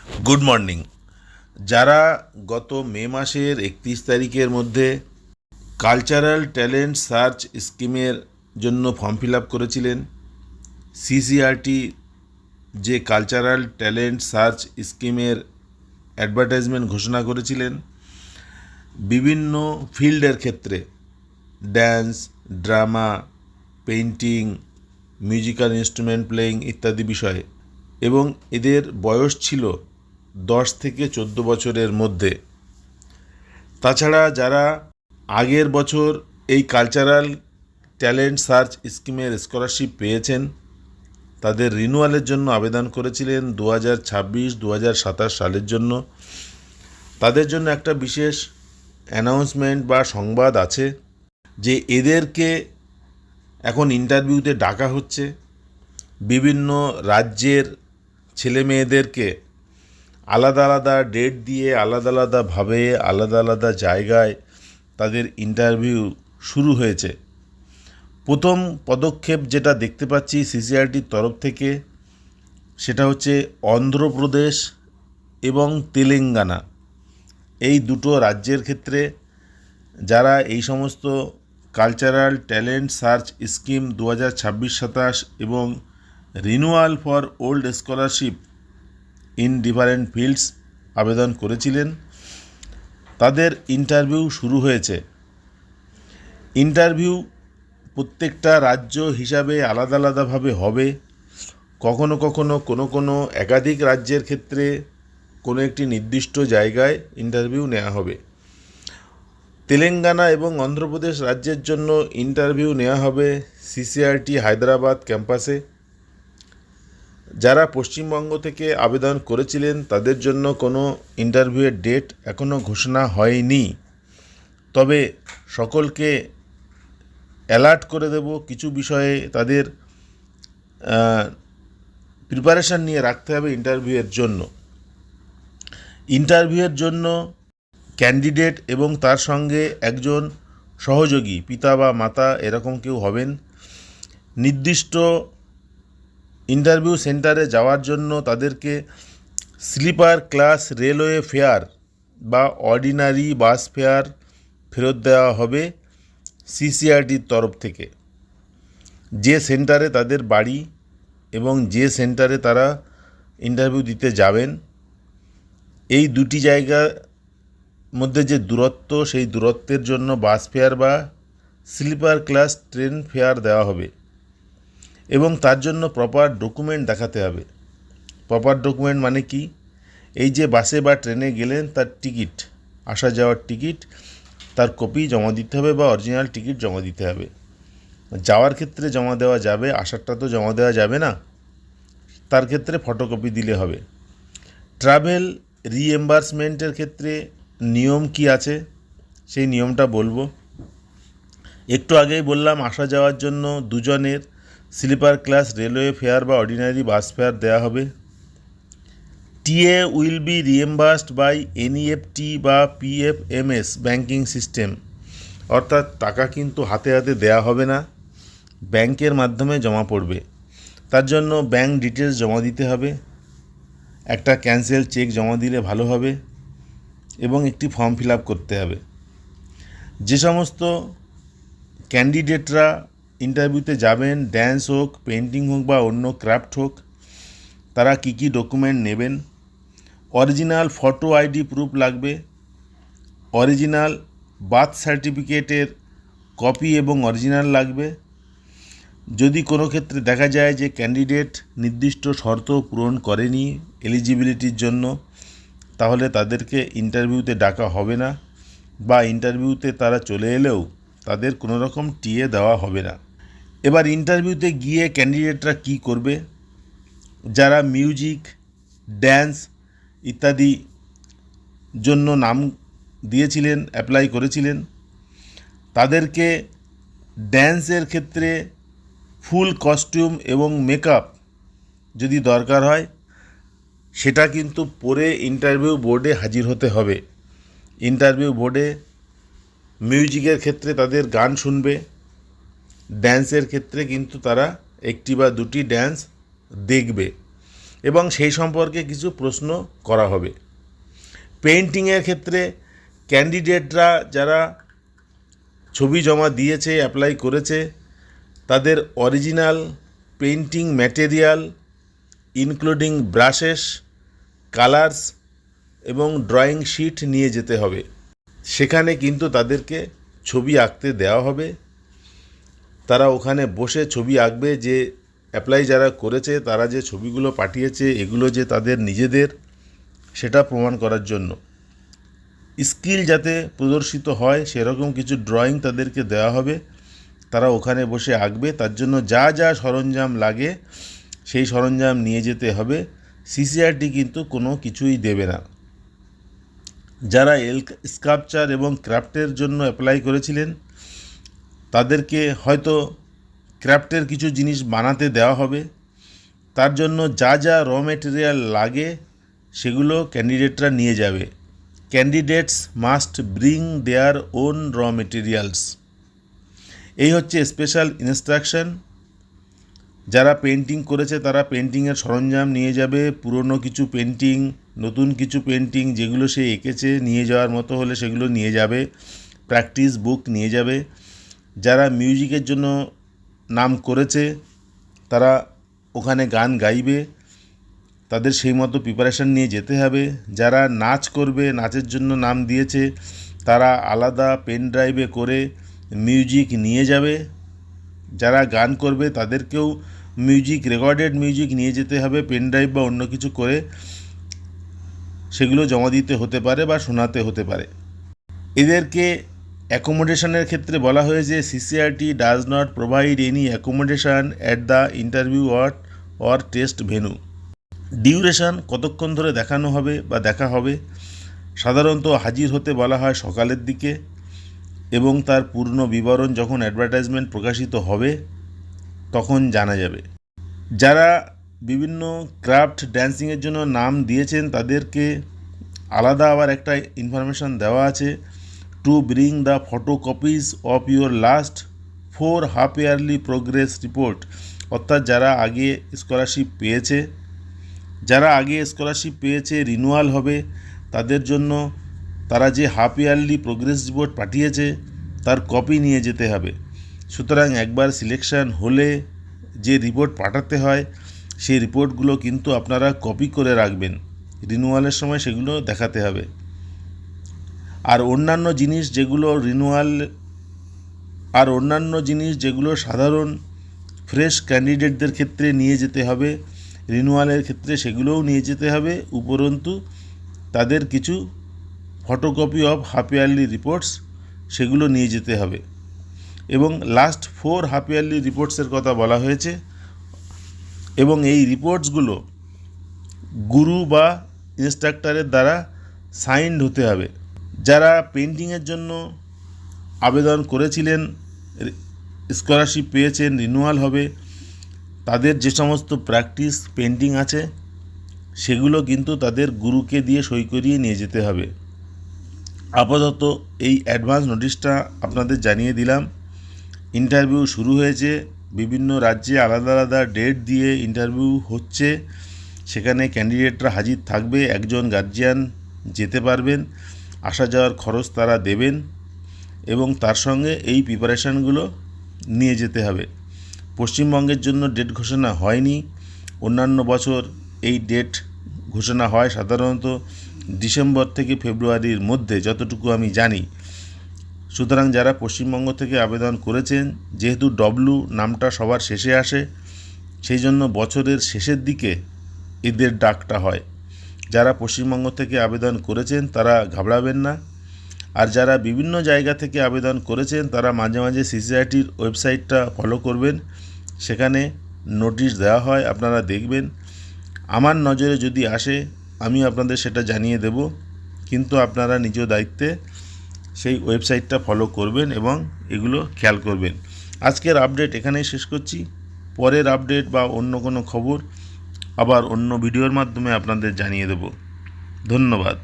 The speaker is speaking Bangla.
Good morning. যারা গত মে মাসের 31 তারিখের মধ্যে কালচারাল ট্যালেন্ট সার্চ স্কিমের জন্য ফর্ম ফিল আপ করেছিলেন, সিসিআরটি যে কালচারাল ট্যালেন্ট সার্চ স্কিমের অ্যাডভার্টাইজমেন্ট ঘোষণা করেছিলেন, বিভিন্ন ফিল্ডের ক্ষেত্রে dance, drama, painting, musical instrument playing ইত্যাদি বিষয়ে, এবং এদের বয়স ছিল 10 থেকে 14 বছরের মধ্যে। তাছাড়া যারা আগের বছর এই কালচারাল ট্যালেন্ট সার্চ স্কিমের স্কলারশিপ পেয়েছেন, তাদের রিনিউয়ালের জন্য আবেদন করেছিলেন 2026-2027 সালের জন্য, তাদের জন্য একটা বিশেষ অ্যানাউন্সমেন্ট বা সংবাদ আছে যে এদেরকে এখন ইন্টারভিউতে ডাকা হচ্ছে। বিভিন্ন রাজ্যের ছেলে মেয়েদেরকে আলাদা আলাদা ডেট দিয়ে, আলাদা আলাদাভাবে, আলাদা আলাদা জায়গায় তাদের ইন্টারভিউ শুরু হয়েছে। প্রথম পদক্ষেপ যেটা দেখতে পাচ্ছি সিসিআরটির তরফ থেকে, সেটা হচ্ছে অন্ধ্রপ্রদেশ এবং তেলেঙ্গানা, এই দুটো রাজ্যের ক্ষেত্রে যারা এই সমস্ত কালচারাল ট্যালেন্ট সার্চ স্কিম 2026-27 এবং renewal for old scholarship in different fields আবেদন করেছিলেন, তাদের ইন্টারভিউ শুরু হয়েছে। ইন্টারভিউ প্রত্যেকটা রাজ্য হিসাবে আলাদা আলাদাভাবে হবে। কখনো কখনো কোনো একাধিক রাজ্যের ক্ষেত্রে কোনো একটি নির্দিষ্ট জায়গায় ইন্টারভিউ নেওয়া হবে। তেলেঙ্গানা এবং অন্ধ্রপ্রদেশ রাজ্যের জন্য ইন্টারভিউ নেওয়া হবে সিসিআরটি হায়দ্রাবাদ ক্যাম্পাসে। যারা পশ্চিমবঙ্গ থেকে আবেদন করেছিলেন তাদের জন্য কোনো ইন্টারভিউয়ের ডেট এখনও ঘোষণা হয়নি, তবে সকলকে অ্যালার্ট করে দেব কিছু বিষয়ে তাদের প্রিপারেশান নিয়ে রাখতে হবে ইন্টারভিউয়ের জন্য। ইন্টারভিউয়ের জন্য ক্যান্ডিডেট এবং তার সঙ্গে একজন সহযোগী, পিতা বা মাতা এরকম কেউ হবেন। নির্দিষ্ট ইন্টারভিউ সেন্টারে যাওয়ার জন্য তাদেরকে স্লিপার ক্লাস রেলওয়ে ফেয়ার বা অর্ডিনারি বাস ফেয়ার ফেরত দেওয়া হবে সিসিআরটির তরফ থেকে। যে সেন্টারে তাদের বাড়ি এবং যে সেন্টারে তারা ইন্টারভিউ দিতে যাবেন, এই দুটি জায়গার মধ্যে যে দূরত্ব, সেই দূরত্বের জন্য বাস ফেয়ার বা স্লিপার ক্লাস ট্রেন ফেয়ার দেওয়া হবে, এবং তার জন্য প্রপার ডকুমেন্ট দেখাতে হবে। প্রপার ডকুমেন্ট মানে কি? এই যে বাসে বা ট্রেনে গেলেন তার টিকিট, আসা যাওয়ার টিকিট, তার কপি জমা দিতে হবে বা অরিজিনাল টিকিট জমা দিতে হবে। যাওয়ার ক্ষেত্রে জমা দেওয়া যাবে, আসারটা তো জমা দেওয়া যাবে না, তার ক্ষেত্রে ফটোকপি দিলে হবে। ট্রাভেল রিএম্বার্সমেন্টের ক্ষেত্রে নিয়ম কি আছে সেই নিয়মটা বলবো। একটু আগেই বললাম, আসা যাওয়ার জন্য দুজনের স্লিপার ক্লাস রেলওয়ে ফেয়ার বা অর্ডিনারি বাস ফেয়ার দেওয়া হবে। TA will be reimbursed by NEFT বা পিএফএমএস ব্যাঙ্কিং সিস্টেম, অর্থাৎ টাকা কিন্তু হাতে হাতে দেওয়া হবে না, ব্যাংকের মাধ্যমে জমা পড়বে। তার জন্য ব্যাংক ডিটেলস জমা দিতে হবে, একটা ক্যান্সেল চেক জমা দিলে ভালো হবে, এবং একটি ফর্ম ফিল আপ করতে হবে। যে সমস্ত ক্যান্ডিডেটরা ইন্টারভিউতে যাবেন, ড্যান্স হোক, পেন্টিং হোক বা অন্য ক্রাফট হোক, তারা কি কি ডকুমেন্ট নেবেন? অরিজিনাল ফটো আইডি প্রুফ লাগবে, অরিজিনাল বার্থ সার্টিফিকেটের কপি এবং অরিজিনাল লাগবে। যদি কোনো ক্ষেত্রে দেখা যায় যে ক্যান্ডিডেট নির্দিষ্ট শর্ত পূরণ করেনি এলিজিবিলিটির জন্য, তাহলে তাদেরকে ইন্টারভিউতে ডাকা হবে না, বা ইন্টারভিউতে তারা চলে এলেও তাদের কোনো রকম টিএ দেওয়া হবে না। এবার ইন্টারভিউতে গিয়ে ক্যান্ডিডেটরা কি করবে? যারা মিউজিক, ড্যান্স ইত্যাদি জন্য নাম দিয়েছিলেন, অ্যাপ্লাই করেছিলেন, তাদেরকে ড্যান্সের ক্ষেত্রে ফুল কস্টিউম এবং মেকআপ যদি দরকার হয়, সেটা কিন্তু পরে ইন্টারভিউ বোর্ডে হাজির হতে হবে। ইন্টারভিউ বোর্ডে মিউজিকের ক্ষেত্রে তাদের গান শুনবে, ড্যান্সের ক্ষেত্রে কিন্তু তারা একটি বা দুটি ড্যান্স দেখবে। এবং সেই সম্পর্কে কিছু প্রশ্ন করা হবে। পেইন্টিংয়ের ক্ষেত্রে ক্যান্ডিডেটরা যারা ছবি জমা দিয়েছে, অ্যাপ্লাই করেছে, তাদের original painting material including brushes, colours এবং ড্রয়িং শিট নিয়ে যেতে হবে। সেখানে কিন্তু তাদেরকে ছবি আঁকতে দেওয়া হবে। তারা ওখানে বসে ছবি আঁকবে, যে অ্যাপ্লাই যারা করেছে তারা যে ছবিগুলো পাঠিয়েছে এগুলো যে তাদের নিজেদের, সেটা প্রমাণ করার জন্য। স্কিল যাতে প্রদর্শিত হয় সেরকম কিছু ড্রয়িং তাদেরকে দেওয়া হবে। তারা ওখানে বসে আঁকবে। তার জন্য যা যা সরঞ্জাম লাগে সেই সরঞ্জাম নিয়ে যেতে হবে। সিসিআরটি কিন্তু কোনো কিছুই দেবে না। যারা স্কাল্পচার এবং ক্রাফটের জন্য অ্যাপ্লাই করেছিলেন তাদেরকে হয়তো ক্রাফটের কিছু জিনিস বানাতে দেওয়া হবে। তার জন্য যা যা র মেটেরিয়াল লাগে সেগুলো ক্যান্ডিডেটরা নিয়ে যাবে। Candidates must bring their own raw materials. এই হচ্ছে স্পেশাল ইনস্ট্রাকশন। যারা পেন্টিং করেছে তারা পেন্টিংয়ের সরঞ্জাম নিয়ে যাবে। পুরনো কিছু পেন্টিং, নতুন কিছু পেন্টিং যেগুলো সে এঁকেছে নিয়ে যাওয়ার মতো হলে সেগুলো নিয়ে যাবে। প্র্যাকটিস বুক নিয়ে যাবে। যারা মিউজিকের জন্য নাম করেছে তারা ওখানে গান গাইবে, তাদের সেই মতো প্রিপারেশান নিয়ে যেতে হবে। যারা নাচ করবে, নাচের জন্য নাম দিয়েছে, তারা আলাদা পেন ড্রাইভে করে মিউজিক নিয়ে যাবে। যারা গান করবে তাদেরকেও রেকর্ডেড মিউজিক নিয়ে যেতে হবে, পেন ড্রাইভ বা অন্য কিছু করে সেগুলো জমা দিতে হতে পারে বা শোনাতে হতে পারে। এদেরকে অ্যাকোমোডেশনের ক্ষেত্রে বলা হয়েছে CCRT does not provide any accommodation at the interview or test venue. Duration কতক্ষণ ধরে দেখানো হবে বা দেখা হবে, সাধারণত হাজির হতে বলা হয় সকালের দিকে, এবং তার পূর্ণ বিবরণ যখন অ্যাডভার্টাইজমেন্ট প্রকাশিত হবে তখন জানা যাবে। যারা বিভিন্ন ক্রাফট ড্যান্সিংয়ের জন্য নাম দিয়েছেন তাদেরকে আলাদা আবার একটা ইনফরমেশান দেওয়া আছে, to bring the photocopies of your last 4 half yearly progress report. অর্থাৎ যারা আগে স্কলারশিপ পেয়েছে, রিনিউয়াল হবে, তাদের জন্য তারা যে হাফ ইয়ারলি প্রোগ্রেস রিপোর্ট পাঠিয়েছে তার কপি নিয়ে যেতে হবে। সুতরাং একবার সিলেকশন হলে যে রিপোর্ট পাঠাতে হয় সেই রিপোর্টগুলো কিন্তু আপনারা কপি করে রাখবেন, রিনিউয়ালের সময় সেগুলো দেখাতে হবে। আর অন্যান্য জিনিস যেগুলো সাধারণ ফ্রেশ ক্যান্ডিডেটদের ক্ষেত্রে নিয়ে যেতে হবে, রিনিউয়ালের ক্ষেত্রে সেগুলোও নিয়ে যেতে হবে। উপরন্তু তাদের কিছু photocopy of half yearly reports সেগুলো নিয়ে যেতে হবে। এবং লাস্ট 4 হাফ ইয়ারলি রিপোর্টসের কথা বলা হয়েছে, এবং এই রিপোর্টসগুলো গুরু বা ইনস্ট্রাক্টরের দ্বারা সাইন্ড হতে হবে। যারা পেন্টিংয়ের জন্য আবেদন করেছিলেন, স্কলারশিপ পেয়েছেন, রিনিউয়াল হবে, তাদের যে সমস্ত প্র্যাকটিস পেন্টিং আছে সেগুলো কিন্তু তাদের গুরুকে দিয়ে সই করিয়ে নিয়ে যেতে হবে। আপাতত এই অ্যাডভান্স নোটিশটা আপনাদের জানিয়ে দিলাম। ইন্টারভিউ শুরু হয়েছে, বিভিন্ন রাজ্যে আলাদা আলাদা ডেট দিয়ে ইন্টারভিউ হচ্ছে, সেখানে ক্যান্ডিডেটরা হাজির থাকবে। একজন গার্জিয়ান যেতে পারবেন, আসা যাওয়ার খরচ তারা দেবেন, এবং তার সঙ্গে এই প্রিপারেশানগুলো নিয়ে যেতে হবে। পশ্চিমবঙ্গের জন্য ডেট ঘোষণা হয়নি। অন্যান্য বছর এই ডেট ঘোষণা হয় সাধারণত ডিসেম্বর থেকে ফেব্রুয়ারির মধ্যে, যতটুকু আমি জানি। সুতরাং যারা পশ্চিমবঙ্গ থেকে আবেদন করেছেন, যেহেতু ডব্লু নামটা সবার শেষে আসে, সেই জন্য বছরের শেষের দিকে এদের ডাকটা হয়। যারা পশ্চিমবঙ্গ থেকে আবেদন করেছেন তারা ঘাবড়াবেন না। আর যারা বিভিন্ন জায়গা থেকে আবেদন করেছেন তারা মাঝে মাঝে সিসিআরটির ওয়েবসাইটটা ফলো করবেন, সেখানে নোটিশ দেওয়া হয়, আপনারা দেখবেন। আমার নজরে যদি আসে আমি আপনাদের সেটা জানিয়ে দেব, কিন্তু আপনারা নিজ দায়িত্বে সেই ওয়েবসাইটটা ফলো করবেন এবং এগুলো খেয়াল করবেন। আজকের আপডেট এখানেই শেষ করছি। পরের আপডেট বা অন্য কোনো খবর আবার অন্য ভিডিওর মাধ্যমে আপনাদের জানিয়ে দেব। ধন্যবাদ।